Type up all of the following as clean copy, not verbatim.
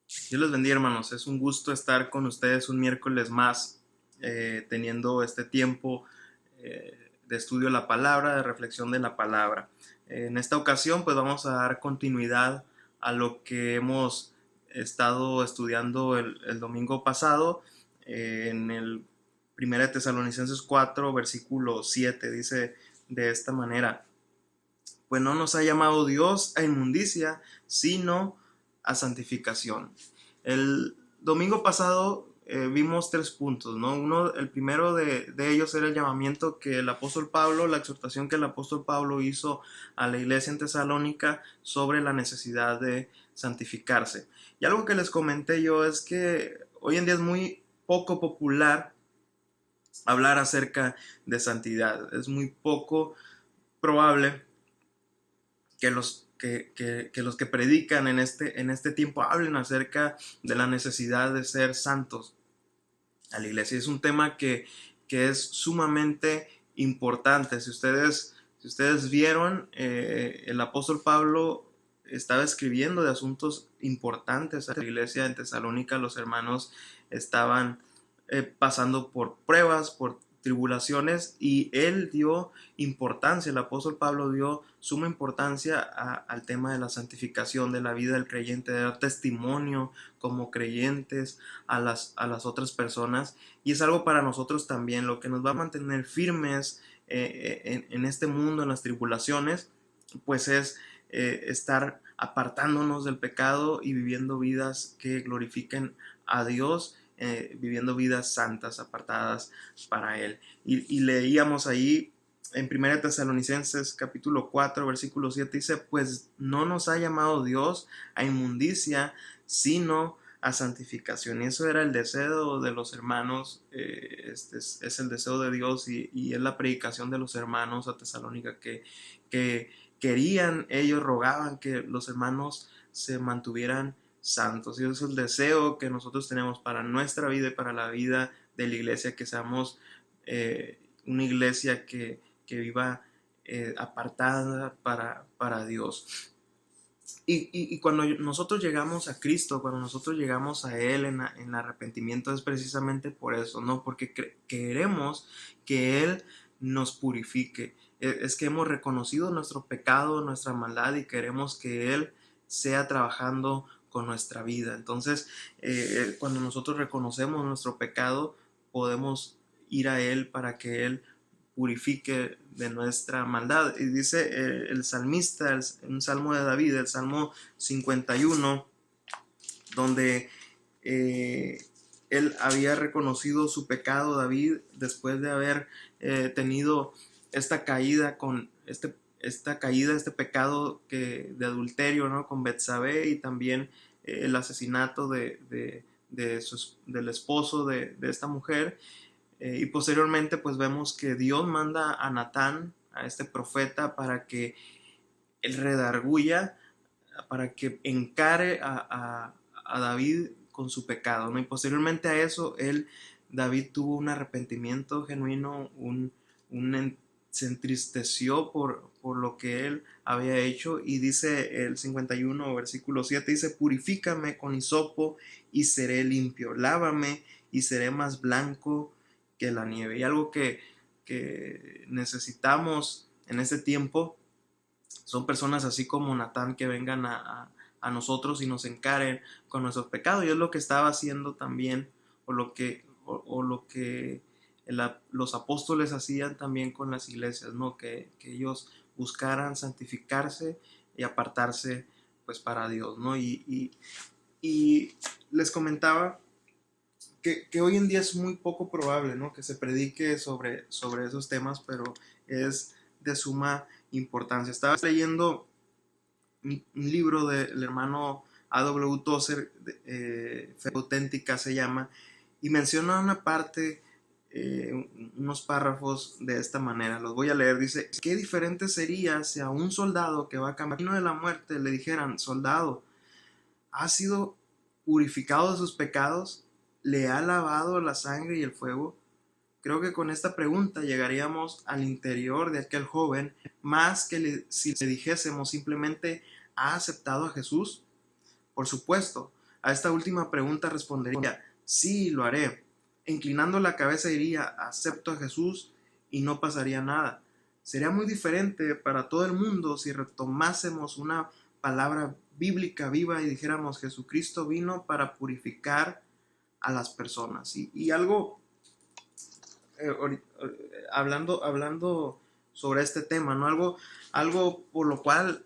Dios les bendiga, hermanos. Es un gusto estar con ustedes un miércoles más, teniendo este tiempo de estudio de la palabra, de reflexión de la palabra. En esta ocasión, pues vamos a dar continuidad a lo que hemos estado estudiando el domingo pasado, en el 1 Tesalonicenses 4, versículo 7, dice de esta manera: pues no nos ha llamado Dios a inmundicia, sino a santificación. El domingo pasado vimos 3 puntos, ¿no? El primero de ellos era el llamamiento que el apóstol Pablo, la exhortación que el apóstol Pablo hizo a la iglesia en Tesalónica sobre la necesidad de santificarse. Y algo que les comenté yo es que hoy en día es muy poco popular hablar acerca de santidad. Es muy poco probable que los que predican en este tiempo hablen acerca de la necesidad de ser santos a la iglesia. Es un tema que es sumamente importante. Si ustedes vieron, el apóstol Pablo estaba escribiendo de asuntos importantes a la iglesia en Tesalónica. Los hermanos estaban pasando por pruebas, por tribulaciones, y él dio importancia, el apóstol Pablo dio suma importancia al tema de la santificación de la vida del creyente, de dar testimonio como creyentes a las otras personas, y es algo para nosotros también, lo que nos va a mantener firmes en este mundo, en las tribulaciones, pues es estar apartándonos del pecado y viviendo vidas que glorifiquen a Dios, viviendo vidas santas, apartadas para Él. Y leíamos ahí en 1 Tesalonicenses capítulo 4, versículo 7, dice: pues no nos ha llamado Dios a inmundicia, sino a santificación. Y eso era el deseo de los hermanos, es el deseo de Dios, y es la predicación de los hermanos a Tesalónica, que querían, ellos rogaban que los hermanos se mantuvieran santos. Y eso es el deseo que nosotros tenemos para nuestra vida y para la vida de la iglesia, que seamos una iglesia que viva apartada para Dios. Y cuando nosotros llegamos a Cristo, cuando nosotros llegamos a Él en arrepentimiento, es precisamente por eso, ¿no? Porque queremos que Él nos purifique. Es que hemos reconocido nuestro pecado, nuestra maldad, y queremos que Él sea trabajando con nuestra vida. Entonces, cuando nosotros reconocemos nuestro pecado, podemos ir a Él para que Él purifique de nuestra maldad. Y dice el salmista, un salmo de David, el Salmo 51, donde él había reconocido su pecado, David, después de haber tenido esta caída este pecado de adulterio, ¿no? Con Betsabé, y también el asesinato del esposo de esta mujer. Y posteriormente pues vemos que Dios manda a Natán, a este profeta, para que él redarguya, para que encare a David con su pecado, ¿no? Y posteriormente a eso, David tuvo un arrepentimiento genuino, se entristeció por lo que él había hecho, y dice el 51, versículo 7, dice: purifícame con hisopo y seré limpio, lávame y seré más blanco que la nieve. Y algo que necesitamos en este tiempo son personas así como Natán, que vengan a nosotros y nos encaren con nuestros pecados. Y es lo que estaba haciendo también, o lo que los apóstoles hacían también con las iglesias, ¿no? Que ellos buscaran santificarse y apartarse pues para Dios, ¿no? Y les comentaba que hoy en día es muy poco probable, ¿no? Que se predique sobre esos temas, pero es de suma importancia. Estaba leyendo un libro del hermano A.W. Tozer, Fe Auténtica se llama, y menciona una parte, unos párrafos de esta manera. Los voy a leer. Dice: qué diferente sería si a un soldado que va camino de la muerte le dijeran: soldado, ¿ha sido purificado de sus pecados? ¿Le ha lavado la sangre y el fuego? Creo que con esta pregunta llegaríamos al interior de aquel joven, más si le dijésemos simplemente: ¿ha aceptado a Jesús? Por supuesto, A esta última pregunta respondería, sí, lo haré. Inclinando la cabeza diría, acepto a Jesús y no pasaría nada. Sería muy diferente para todo el mundo si retomásemos una palabra bíblica viva y dijéramos, Jesucristo vino para purificar a las personas. Y algo, hablando sobre este tema, ¿no? Algo por lo cual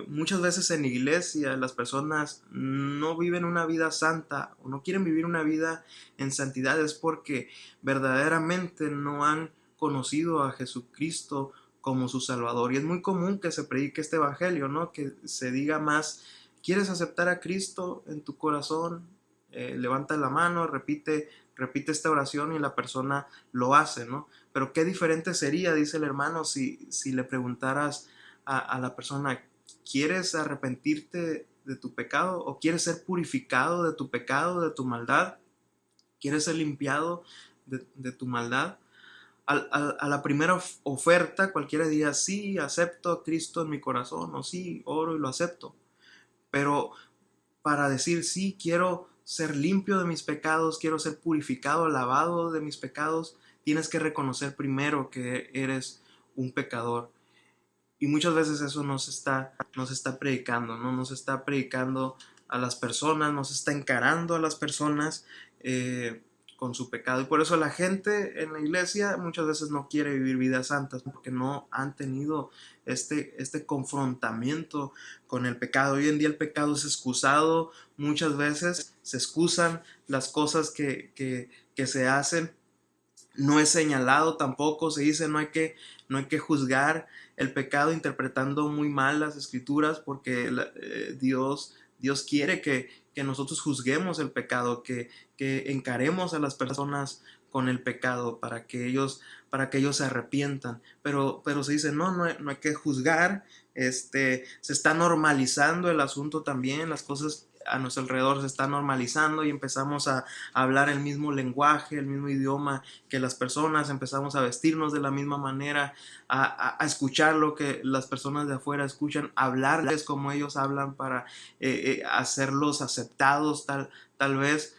muchas veces en iglesia las personas no viven una vida santa o no quieren vivir una vida en santidad es porque verdaderamente no han conocido a Jesucristo como su Salvador. Y es muy común que se predique este evangelio, ¿no? Que se diga más, ¿quieres aceptar a Cristo en tu corazón? Levanta la mano, repite esta oración y la persona lo hace, ¿no? Pero qué diferente sería, dice el hermano, si le preguntaras a la persona, ¿quieres arrepentirte de tu pecado? ¿O quieres ser purificado de tu pecado, de tu maldad? ¿Quieres ser limpiado de tu maldad? A la primera oferta, cualquiera diría, sí, acepto a Cristo en mi corazón, o sí, oro y lo acepto. Pero para decir, sí, quiero ser limpio de mis pecados, quiero ser purificado, lavado de mis pecados, tienes que reconocer primero que eres un pecador. Y muchas veces eso nos está predicando, ¿no? Nos está predicando a las personas, nos está encarando a las personas con su pecado. Y por eso la gente en la iglesia muchas veces no quiere vivir vidas santas porque no han tenido este confrontamiento con el pecado. Hoy en día el pecado es excusado, muchas veces se excusan las cosas que se hacen. No es señalado tampoco, se dice no hay que juzgar el pecado interpretando muy mal las escrituras porque Dios quiere que nosotros juzguemos el pecado, que encaremos a las personas con el pecado para que ellos se arrepientan. Pero se dice, no hay que juzgar, se está normalizando el asunto también, las cosas a nuestro alrededor se están normalizando y empezamos a hablar el mismo lenguaje, el mismo idioma que las personas, empezamos a vestirnos de la misma manera, a escuchar lo que las personas de afuera escuchan, hablarles como ellos hablan para hacerlos aceptados tal vez,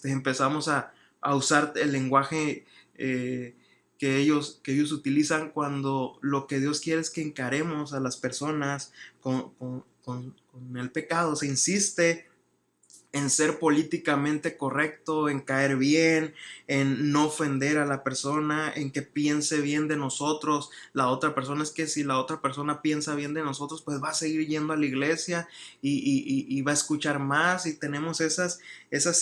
empezamos a usar el lenguaje que ellos utilizan cuando lo que Dios quiere es que encaremos a las personas con el pecado. Se insiste en ser políticamente correcto, en caer bien, en no ofender a la persona, en que piense bien de nosotros. La otra persona, es que si la otra persona piensa bien de nosotros, pues va a seguir yendo a la iglesia y va a escuchar más y tenemos esas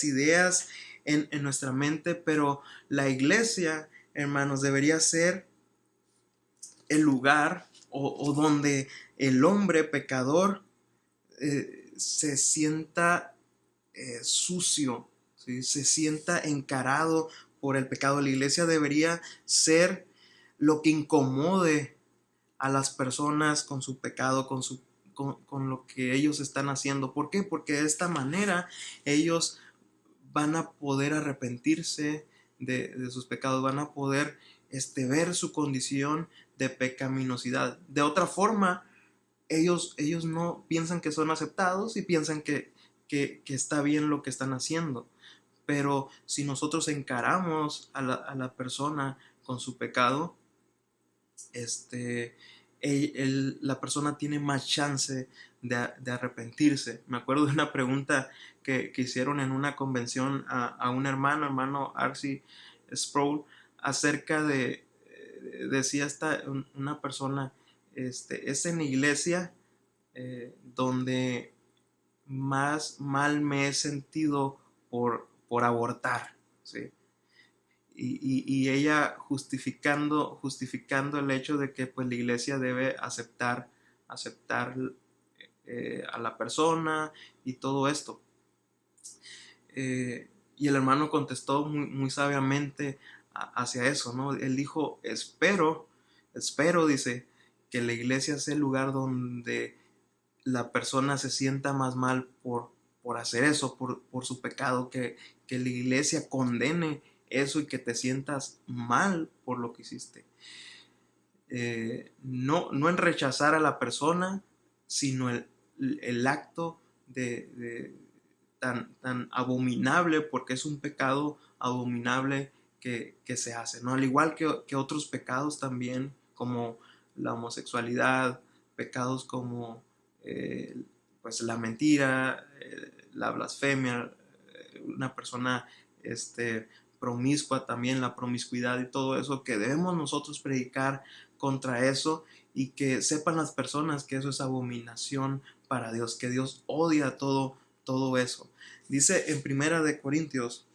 ideas en nuestra mente, pero la iglesia, hermanos, debería ser el lugar o donde el hombre pecador se sienta sucio, ¿sí? Se sienta encarado por el pecado. La iglesia debería ser lo que incomode a las personas con su pecado, con lo que ellos están haciendo. ¿Por qué? Porque de esta manera ellos van a poder arrepentirse de sus pecados, van a poder ver su condición de pecaminosidad. De otra forma, ellos no piensan que son aceptados y piensan que está bien lo que están haciendo. Pero si nosotros encaramos a la persona con su pecado, la persona tiene más chance de arrepentirse. Me acuerdo de una pregunta que hicieron en una convención a un hermano R.C. Sproul, acerca decía una persona, es en la iglesia donde más mal me he sentido por abortar, ¿sí? Y ella justificando el hecho de que pues la iglesia debe aceptar a la persona y todo esto. Y el hermano contestó muy, muy sabiamente hacia eso, ¿no? Él dijo, espero, dice, que la iglesia sea el lugar donde la persona se sienta más mal por hacer eso, por su pecado, que la iglesia condene eso y que te sientas mal por lo que hiciste. No en rechazar a la persona, sino el acto tan abominable, porque es un pecado abominable que se hace, ¿no? Al igual que otros pecados también, como la homosexualidad, pecados como pues la mentira, la blasfemia, una persona promiscua también, la promiscuidad y todo eso, que debemos nosotros predicar contra eso, y que sepan las personas que eso es abominación para Dios, que Dios odia todo eso. Dice en Primera de Corintios,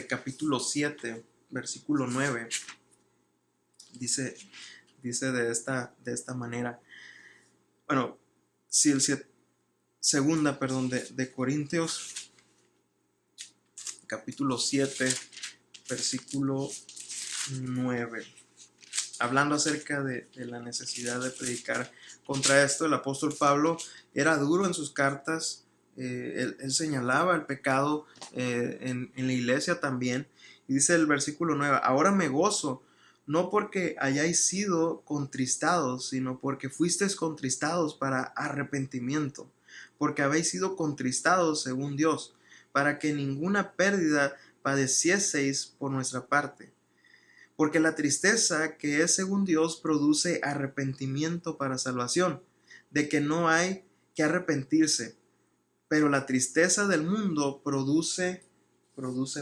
capítulo 7, versículo 9, dice de esta manera. Bueno, si el segunda, perdón, de Corintios, capítulo 7, versículo 9, hablando acerca de la necesidad de predicar contra esto. El apóstol Pablo era duro en sus cartas. Él señalaba el pecado en la iglesia también. Y dice el versículo 9: ahora me gozo, no porque hayáis sido contristados, sino porque fuisteis contristados para arrepentimiento, porque habéis sido contristados según Dios, para que ninguna pérdida padecieseis por nuestra parte. Porque la tristeza que es según Dios produce arrepentimiento para salvación, de que no hay que arrepentirse, pero la tristeza del mundo produce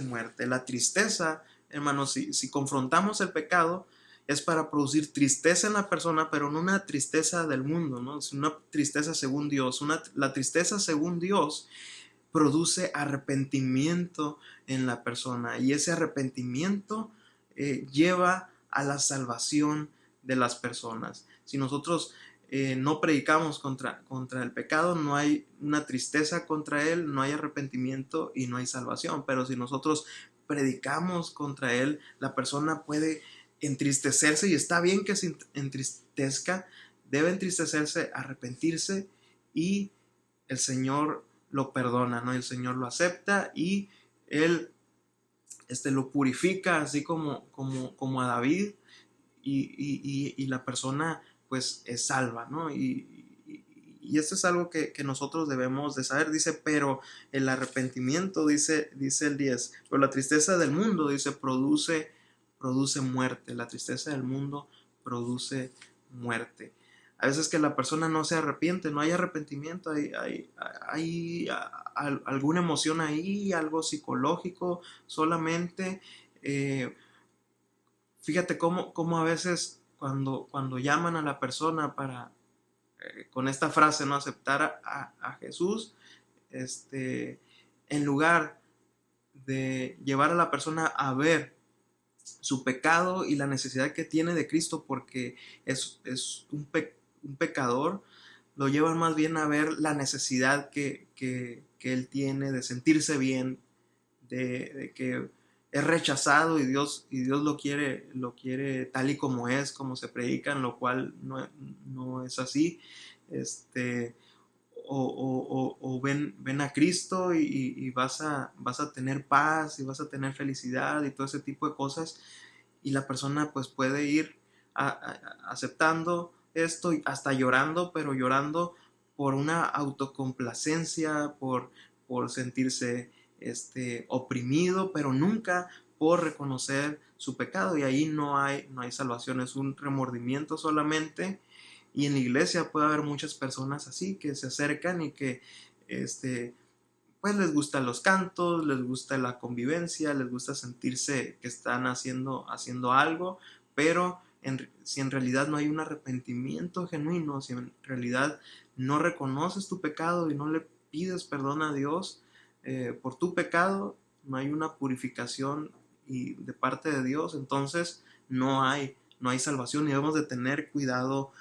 muerte. La tristeza, hermanos, si confrontamos el pecado, es para producir tristeza en la persona, pero no una tristeza del mundo, ¿no? Es una tristeza según Dios. La tristeza según Dios produce arrepentimiento en la persona, y ese arrepentimiento lleva a la salvación de las personas. Si nosotros no predicamos contra el pecado, no hay una tristeza contra él, no hay arrepentimiento y no hay salvación. Pero si nosotros predicamos contra él, la persona puede entristecerse, y está bien que se entristezca, debe entristecerse, arrepentirse, y el Señor lo perdona, ¿no? El Señor lo acepta, y él lo purifica, así como a David, y la persona pues es salva, ¿no? Y esto es algo que nosotros debemos de saber. Dice, pero el arrepentimiento, dice el 10, pero la tristeza del mundo, dice, produce muerte. La tristeza del mundo produce muerte. A veces que la persona no se arrepiente, no hay arrepentimiento, hay alguna emoción ahí, algo psicológico solamente. Fíjate cómo a veces cuando llaman a la persona para, con esta frase, ¿no?, aceptar a Jesús, en lugar de llevar a la persona a ver su pecado y la necesidad que tiene de Cristo, porque es un pecador, lo llevan más bien a ver la necesidad que él tiene de sentirse bien, de que es rechazado, y Dios lo quiere tal y como es, como se predica, en lo cual no es así. O ven a Cristo y vas a tener paz, y vas a tener felicidad y todo ese tipo de cosas, y la persona pues puede ir aceptando esto, y hasta llorando, pero llorando por una autocomplacencia, por sentirse oprimido, pero nunca por reconocer su pecado, y ahí no hay salvación, es un remordimiento solamente. Y en la iglesia puede haber muchas personas así, que se acercan y que pues les gustan los cantos, les gusta la convivencia, les gusta sentirse que están haciendo algo, pero si en realidad no hay un arrepentimiento genuino, si en realidad no reconoces tu pecado y no le pides perdón a Dios por tu pecado, no hay una purificación de parte de Dios, entonces no hay salvación, y debemos de tener cuidado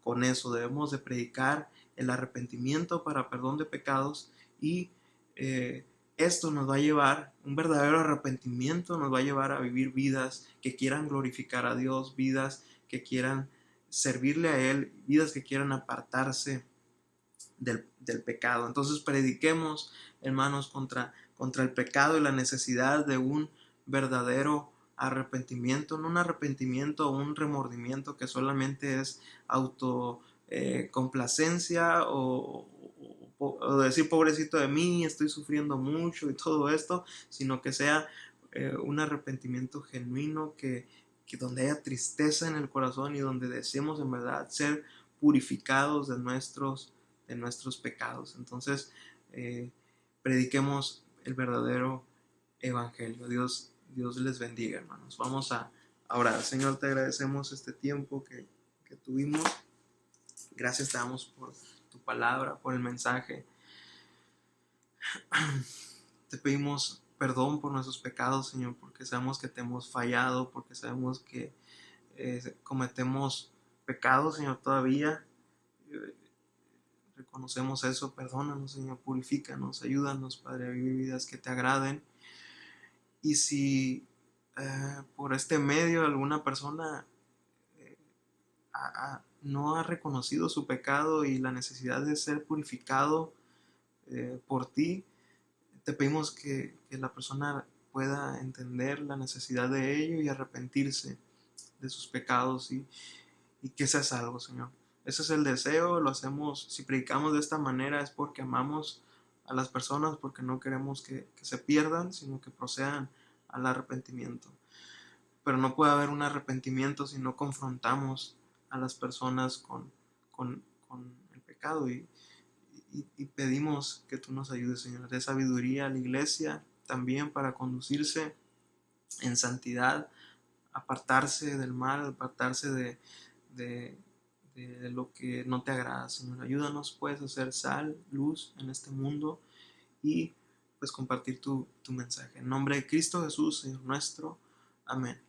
con eso. Debemos de predicar el arrepentimiento para perdón de pecados, y esto nos va a llevar, un verdadero arrepentimiento nos va a llevar a vivir vidas que quieran glorificar a Dios, vidas que quieran servirle a Él, vidas que quieran apartarse del pecado. Entonces prediquemos, hermanos, contra el pecado y la necesidad de un verdadero arrepentimiento, no un arrepentimiento o un remordimiento que solamente es complacencia, o o decir pobrecito de mí, estoy sufriendo mucho y todo esto, sino que sea un arrepentimiento genuino, que donde haya tristeza en el corazón y donde deseemos en verdad ser purificados de nuestros pecados. Entonces, prediquemos el verdadero evangelio. Dios les bendiga, hermanos. Vamos a orar. Señor, te agradecemos este tiempo que tuvimos. Gracias te damos por tu palabra, por el mensaje. Te pedimos perdón por nuestros pecados, Señor, porque sabemos que te hemos fallado, porque sabemos que cometemos pecados, Señor, todavía. Eh, Reconocemos eso, perdónanos, Señor, purifícanos, ayúdanos, Padre, a vivir vidas que te agraden. Y si por este medio alguna persona eh, no ha reconocido su pecado y la necesidad de ser purificado por ti, te pedimos que la persona pueda entender la necesidad de ello y arrepentirse de sus pecados y que sea salvo, Señor. Ese es el deseo, lo hacemos, si predicamos de esta manera es porque amamos a las personas, porque no queremos que se pierdan, sino que procedan al arrepentimiento. Pero no puede haber un arrepentimiento si no confrontamos a las personas con el pecado y pedimos que tú nos ayudes, Señor, de sabiduría a la iglesia también para conducirse en santidad, apartarse del mal, apartarse de, de lo que no te agrada, Señor. Ayúdanos pues a ser sal, luz en este mundo y pues compartir tu mensaje. En nombre de Cristo Jesús, Señor nuestro. Amén.